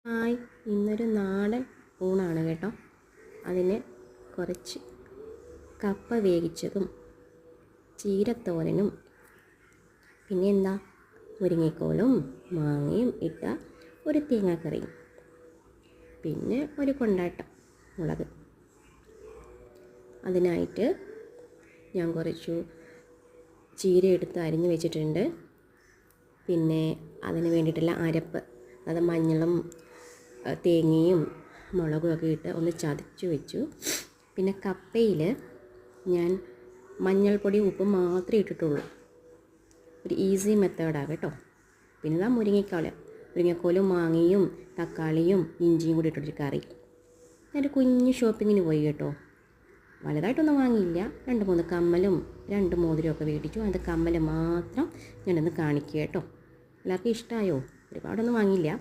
Hi, ഇന്നൊരു നാടൻ ഊണാണ് കേട്ടോ. അതിന് കുറച്ച് കപ്പ വേവിച്ചതും ചീരത്തോരനും പിന്നെ എന്താ മുരിങ്ങക്കോലും മാങ്ങയും ഇട്ട ഒരു തേങ്ങാക്കറിയും പിന്നെ ഒരു കൊണ്ടാട്ട മുളക്. അതിനായിട്ട് ഞാൻ കുറച്ചു ചീര എടുത്ത് അരിഞ്ഞ് വെച്ചിട്ടുണ്ട്. പിന്നെ അതിന് വേണ്ടിയിട്ടുള്ള അരപ്പ്, അത് മഞ്ഞളും തേങ്ങയും മുളകും ഒക്കെ ഇട്ട് ഒന്ന് ചതച്ച് വെച്ചു. പിന്നെ കപ്പയിൽ ഞാൻ മഞ്ഞൾപ്പൊടി ഉപ്പ് മാത്രമേ ഇട്ടിട്ടുള്ളൂ. ഒരു ഈസി മെത്തേഡാണ് കേട്ടോ. പിന്നെ ഇതാ മുരിങ്ങക്കോലും മാങ്ങയും തക്കാളിയും ഇഞ്ചിയും കൂടി ഇട്ടൊരു കറി. ഞാനൊരു കുഞ്ഞ് ഷോപ്പിങ്ങിന് പോയി കേട്ടോ. വലുതായിട്ടൊന്നും വാങ്ങിയില്ല. 2-3 കമ്മലും 2 മോതിരമൊക്കെ മേടിച്ചു. അത് കമ്മൽ മാത്രം ഞാനൊന്ന് കാണിക്കുക കേട്ടോ. എല്ലാവർക്കും ഇഷ്ടമായോ? ഒരുപാടൊന്നും വാങ്ങിയില്ല.